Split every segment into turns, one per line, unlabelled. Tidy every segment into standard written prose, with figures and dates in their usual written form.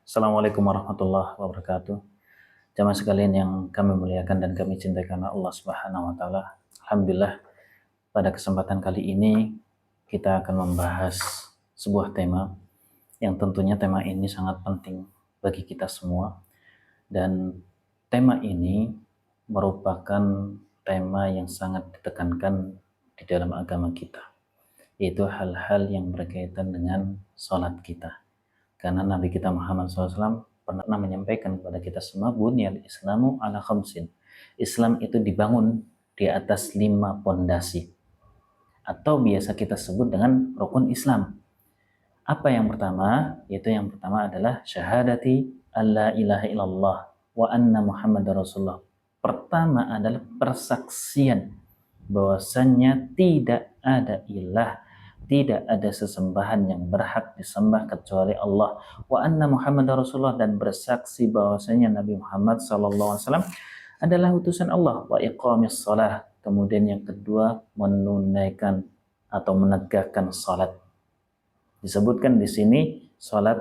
Assalamualaikum warahmatullahi wabarakatuh. Jamaah sekalian yang kami muliakan dan kami cintai karena Allah Subhanahu wa taala. Alhamdulillah, pada kesempatan kali ini kita akan membahas sebuah tema yang tentunya tema ini sangat penting bagi kita semua, dan tema ini merupakan tema yang sangat ditekankan di dalam agama kita, yaitu hal-hal yang berkaitan dengan sholat kita. Karena Nabi kita Muhammad SAW pernah menyampaikan kepada kita semua, bunyal Islamu ala khamsin. Islam itu dibangun di atas 5 pondasi, atau biasa kita sebut dengan rukun Islam. Apa yang pertama? Yaitu yang pertama adalah syahadati alla ilaha illallah wa anna Muhammadar Rasulullah. Pertama adalah persaksian bahwasannya tidak ada ilah, tidak ada sesembahan yang berhak disembah kecuali Allah, wa anna Muhammadar Rasulullah, dan bersaksi bahwasanya Nabi Muhammad SAW adalah utusan Allah, wa iqamis shalah. Kemudian yang kedua, menunaikan atau menegakkan salat. Disebutkan di sini salat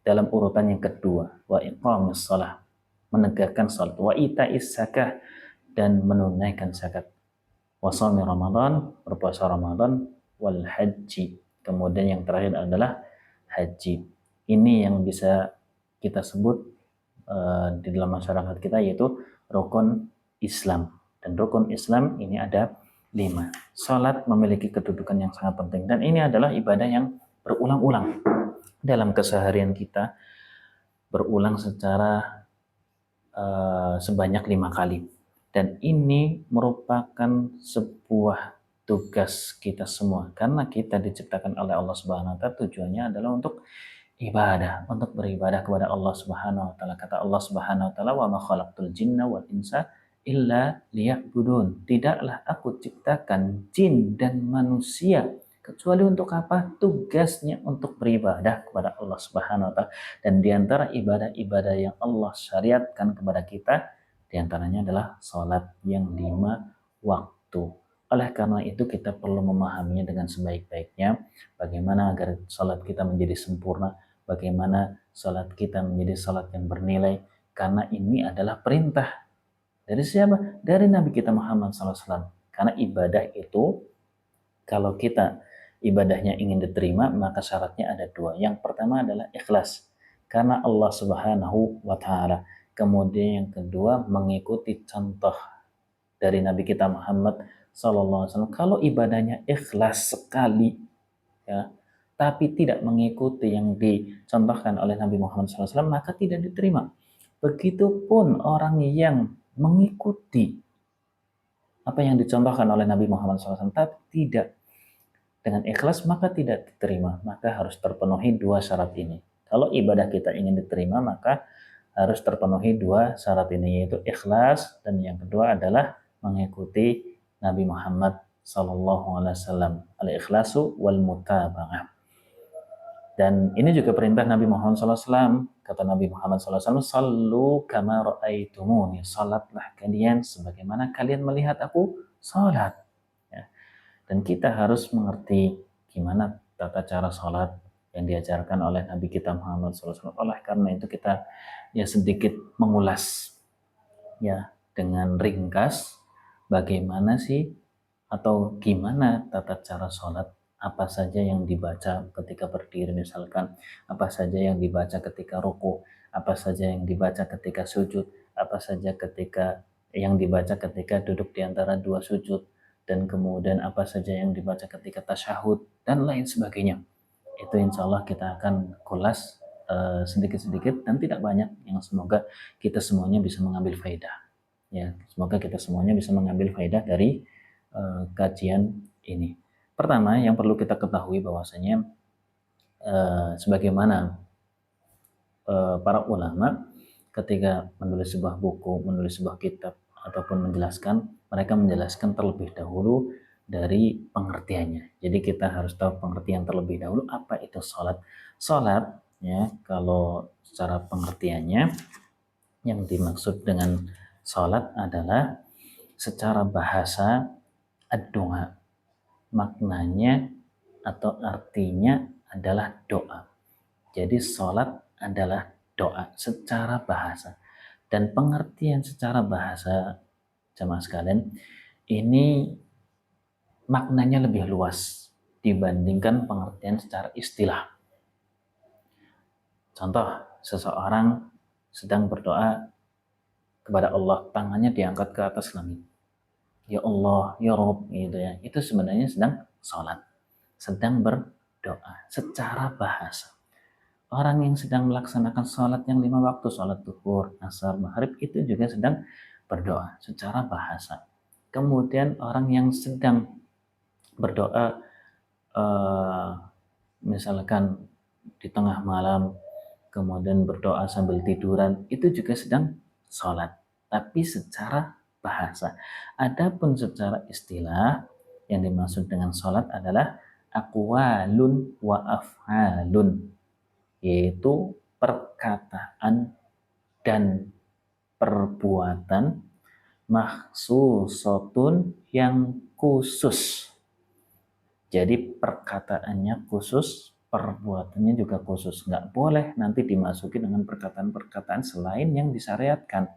dalam urutan yang kedua, wa iqamis shalah, menegakkan salat, wa ita'is zakah, dan menunaikan zakat, wa shaumi Ramadan, berpuasa Ramadan, wal haji. Kemudian yang terakhir adalah haji. Ini yang bisa kita sebut di dalam masyarakat kita yaitu rukun Islam. Dan rukun Islam ini ada 5. Salat memiliki kedudukan yang sangat penting, dan ini adalah ibadah yang berulang-ulang dalam keseharian kita, berulang secara sebanyak 5 kali. Dan ini merupakan sebuah tugas kita semua, karena kita diciptakan oleh Allah Subhanahu wa taala, tujuannya adalah untuk ibadah, untuk beribadah kepada Allah Subhanahu wa taala. Kata Allah Subhanahu wa taala, wa ma khalaqtul jinna wal insa illa liya'budun. Tidaklah aku ciptakan jin dan manusia kecuali untuk apa? Tugasnya untuk beribadah kepada Allah Subhanahu wa taala. Dan di antara ibadah-ibadah yang Allah syariatkan kepada kita, di antaranya adalah salat yang 5 waktu. Oleh karena itu kita perlu memahaminya dengan sebaik-baiknya, bagaimana agar salat kita menjadi sempurna, bagaimana salat kita menjadi salat yang bernilai, karena ini adalah perintah dari siapa? Dari Nabi kita Muhammad SAW. Karena ibadah itu, kalau kita ibadahnya ingin diterima, maka syaratnya ada 2. Yang pertama adalah ikhlas, karena Allah Subhanahu wa taala. Kemudian yang kedua, mengikuti contoh dari Nabi kita Muhammad SAW. Kalau ibadahnya ikhlas sekali, ya, tapi tidak mengikuti yang dicontohkan oleh Nabi Muhammad SAW, maka tidak diterima. Begitupun orang yang mengikuti apa yang dicontohkan oleh Nabi Muhammad SAW tapi tidak dengan ikhlas, maka tidak diterima. Maka harus terpenuhi 2 syarat ini. Kalau ibadah kita ingin diterima, maka harus terpenuhi 2 syarat ini, yaitu ikhlas, dan yang kedua adalah mengikuti Nabi Muhammad SAW. Al-ikhlasu wal mutaba'ah. Dan ini juga perintah Nabi Muhammad SAW. Kata Nabi Muhammad SAW, sallu kama ra'aitumuni, salatlah kalian sebagaimana kalian melihat aku salat. Ya. Dan kita harus mengerti gimana tata cara salat yang diajarkan oleh Nabi kita Muhammad SAW. Oleh karena itu kita sedikit mengulas ya dengan ringkas bagaimana sih atau gimana tata cara salat, apa saja yang dibaca ketika berdiri misalkan, apa saja yang dibaca ketika ruku, apa saja yang dibaca ketika sujud, apa saja yang dibaca ketika duduk di antara 2 sujud, dan kemudian apa saja yang dibaca ketika tasyahud, dan lain sebagainya. Itu insya Allah kita akan kulas sedikit-sedikit dan tidak banyak, yang semoga kita semuanya bisa mengambil faedah. Ya, semoga kita semuanya bisa mengambil faedah dari kajian ini. Pertama, yang perlu kita ketahui bahwasanya sebagaimana para ulama ketika menulis sebuah buku, menulis sebuah kitab ataupun menjelaskan, mereka menjelaskan terlebih dahulu dari pengertiannya. Jadi kita harus tahu pengertian terlebih dahulu, apa itu salat. Salat ya, kalau secara pengertiannya yang dimaksud dengan salat adalah secara bahasa ad-du'a. Maknanya atau artinya adalah doa. Jadi salat adalah doa secara bahasa. Dan pengertian secara bahasa, jamaah sekalian, ini maknanya lebih luas dibandingkan pengertian secara istilah. Contoh, seseorang sedang berdoa kepada Allah, tangannya diangkat ke atas langit. Ya Allah, ya Rabb, gitu ya. Itu sebenarnya sedang sholat, sedang berdoa secara bahasa. Orang yang sedang melaksanakan sholat yang 5 waktu, sholat zuhur, asar, maghrib, itu juga sedang berdoa secara bahasa. Kemudian orang yang sedang berdoa, misalkan di tengah malam, kemudian berdoa sambil tiduran, itu juga sedang sholat, tapi secara bahasa. Adapun secara istilah, yang dimaksud dengan sholat adalah aqwalun wa af'alun, yaitu perkataan dan perbuatan makhsusotun yang khusus. Jadi perkataannya khusus, perbuatannya juga khusus. Nggak boleh nanti dimasuki dengan perkataan-perkataan selain yang disyariatkan.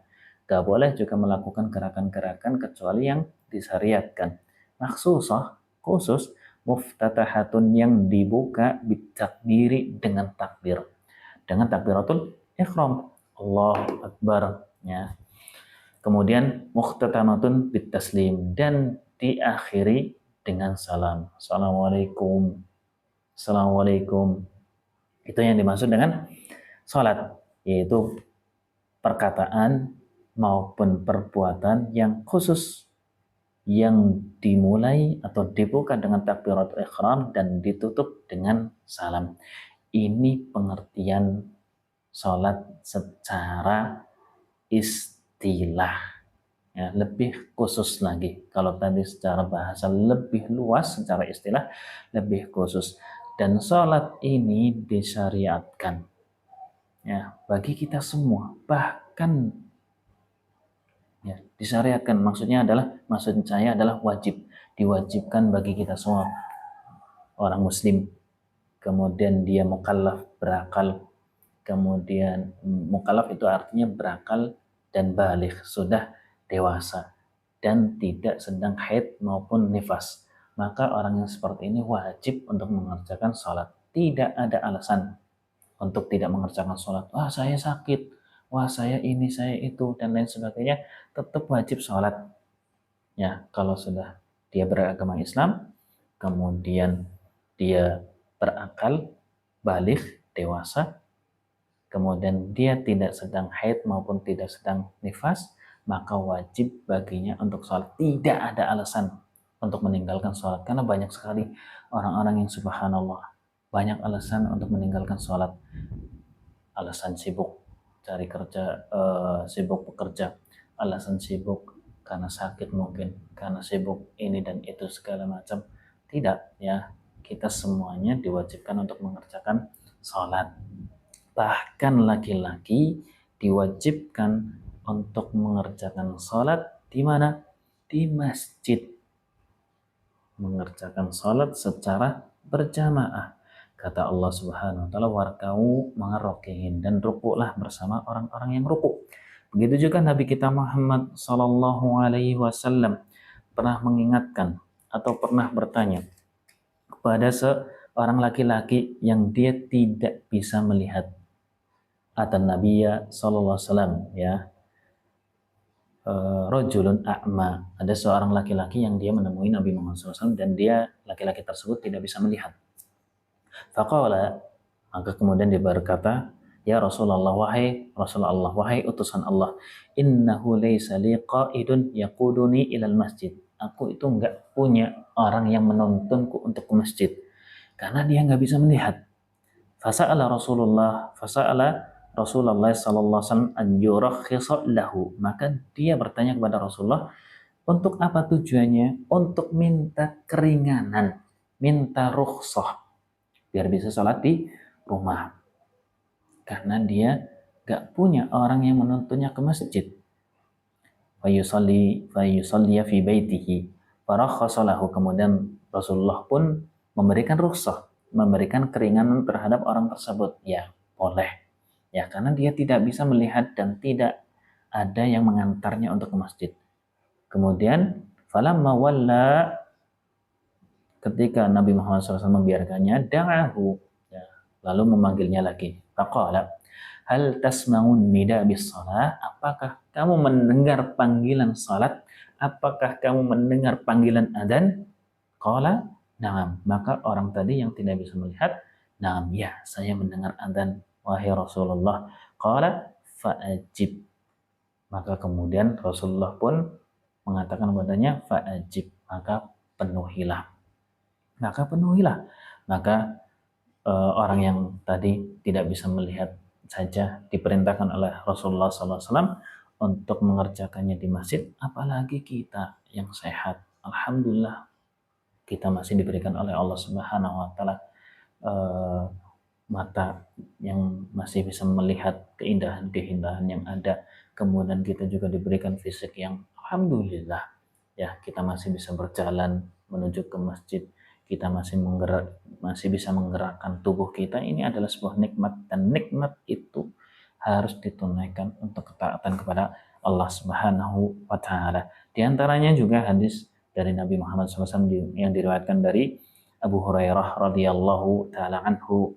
Nggak boleh juga melakukan gerakan-gerakan kecuali yang disyariatkan. Makhsusah, khusus, muftatahatun yang dibuka bitakbiri dengan takbir. Dengan takbiratul ikhram. Allahu Akbar. Ya. Kemudian muhtatamatun bitaslim, dan diakhiri dengan salam. Assalamualaikum. Assalamualaikum. Itu yang dimaksud dengan sholat, yaitu perkataan maupun perbuatan yang khusus, yang dimulai atau dibuka dengan takbiratul ihram dan ditutup dengan salam. Ini pengertian sholat secara istilah. Ya, lebih khusus lagi. Kalau tadi secara bahasa lebih luas, secara istilah lebih khusus. Dan sholat ini disyariatkan ya bagi kita semua. Bahkan ya, disyariatkan maksud saya adalah wajib, diwajibkan bagi kita semua orang muslim. Kemudian dia mukallaf, berakal. Kemudian mukallaf itu artinya berakal dan balik, sudah dewasa dan tidak sedang haid maupun nifas. Maka orang yang seperti ini wajib untuk mengerjakan sholat. Tidak ada alasan untuk tidak mengerjakan sholat. Wah, saya sakit, wah saya ini, saya itu, dan lain sebagainya. Tetap wajib sholat. Ya, kalau sudah dia beragama Islam, kemudian dia berakal, balik, dewasa, kemudian dia tidak sedang haid maupun tidak sedang nifas, maka wajib baginya untuk sholat. Tidak ada alasan untuk meninggalkan sholat, karena banyak sekali orang-orang yang subhanallah banyak alasan untuk meninggalkan sholat. Alasan sibuk cari kerja, sibuk bekerja, alasan sibuk karena sakit mungkin, karena sibuk ini dan itu segala macam. Tidak ya, kita semuanya diwajibkan untuk mengerjakan sholat. Bahkan laki-laki diwajibkan untuk mengerjakan sholat di mana? Di masjid. Mengerjakan sholat secara berjamaah. Kata Allah Subhanahu wa taala, warkau ma'arrakiin, dan rukuklah bersama orang-orang yang rukuk. Begitu juga Nabi kita Muhammad sallallahu alaihi wasallam pernah mengingatkan atau pernah bertanya kepada seorang laki-laki yang dia tidak bisa melihat. Atan Nabiya sallallahu alaihi wasallam, ya, rajulun a'ma, ada seorang laki-laki yang dia menemui Nabi Muhammad SAW dan dia laki-laki tersebut tidak bisa melihat. Faqala, maka kemudian dia berkata, ya Rasulullah, wahai Rasulullah, wahai utusan Allah, innahu laysa li qa'idun yaquduni ilal masjid. Aku itu enggak punya orang yang menuntunku untuk ke masjid karena dia enggak bisa melihat. Fasa'ala Rasulullah sallallahu alaihi wasallam an yurakhisa lahu. Maka dia bertanya kepada Rasulullah, untuk apa tujuannya? Untuk minta keringanan, minta rukhsah, biar bisa sholat di rumah. Karena dia gak punya orang yang menuntunnya ke masjid. Fayusalli fi baitihi farakhasa lahu. Kemudian Rasulullah pun memberikan rukhsah, memberikan keringanan terhadap orang tersebut. Ya, boleh karena dia tidak bisa melihat dan tidak ada yang mengantarnya untuk ke masjid. Kemudian falamma walla, ketika Nabi Muhammad SAW membiarkannya, da'ahu, ya, lalu memanggilnya lagi. Faqala, hal tasma'un nida bis salah? Apakah kamu mendengar panggilan salat? Apakah kamu mendengar panggilan adzan? Qala, na'am. Maka orang tadi yang tidak bisa melihat, na'am, ya, saya mendengar adzan wahai Rasulullah. Qala, fa'ajib. Maka kemudian Rasulullah pun mengatakan kepadanya, fa'ajib, maka penuhilah. Maka penuhilah. Maka orang yang tadi tidak bisa melihat saja diperintahkan oleh Rasulullah SAW untuk mengerjakannya di masjid, apalagi kita yang sehat. Alhamdulillah kita masih diberikan oleh Allah Subhanahu wa taala mata yang masih bisa melihat keindahan-keindahan yang ada. Kemudian kita juga diberikan fisik yang alhamdulillah, ya, kita masih bisa berjalan menuju ke masjid, kita masih bisa menggerakkan tubuh kita. Ini adalah sebuah nikmat, dan nikmat itu harus ditunaikan untuk ketaatan kepada Allah Subhanahu wa taala. Di antaranya juga hadis dari Nabi Muhammad SAW yang diriwayatkan dari Abu Hurairah radhiyallahu taala anhu,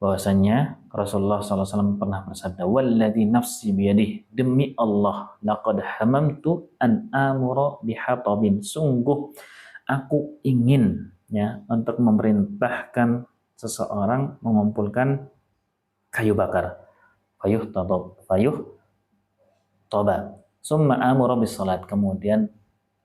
bahwasanya Rasulullah SAW pernah bersabda, "Walladzi nafsi biyadih, demi Allah, laqad hamamtu an amura bihatabin, sungguh aku ingin, ya, untuk memerintahkan seseorang mengumpulkan kayu bakar, fayuh toba, summa amura bis salat, kemudian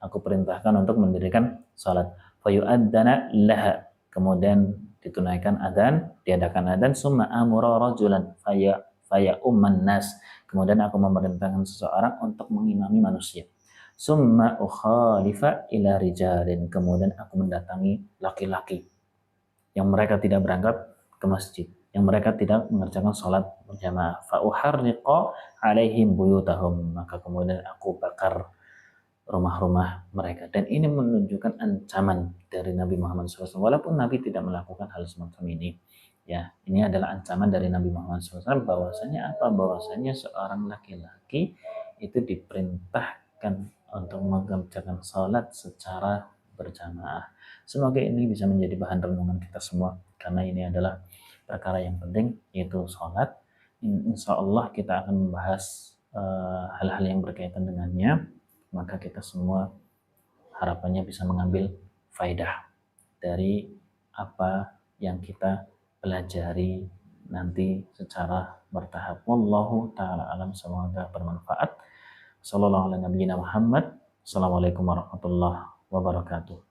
aku perintahkan untuk mendirikan salat, fayu'addana laha, kemudian ditunaikan adzan, diadakan adzan, summa amura rajulan faya umman nas, kemudian aku memerintahkan seseorang untuk mengimami manusia, summa ukhalifa ila rijalin, kemudian aku mendatangi laki-laki yang mereka tidak berangkat ke masjid, yang mereka tidak mengerjakan sholat berjamaah, fa uharriqa alaihim buyutahum, maka kemudian aku bakar rumah-rumah mereka. Dan ini menunjukkan ancaman dari Nabi Muhammad SAW, walaupun Nabi tidak melakukan hal semacam ini, ya, ini adalah ancaman dari Nabi Muhammad SAW, bahwasanya apa? Bahwasanya seorang laki-laki itu diperintahkan untuk mengerjakan sholat secara berjamaah. Semoga ini bisa menjadi bahan renungan kita semua, karena ini adalah perkara yang penting, yaitu sholat. Insya Allah kita akan membahas hal-hal yang berkaitan dengannya, maka kita semua harapannya bisa mengambil faidah dari apa yang kita pelajari nanti secara bertahap. Wallahu ta'ala alam, semoga bermanfaat. Sallallahu alaihi Muhammad. Assalamualaikum warahmatullahi wabarakatuh.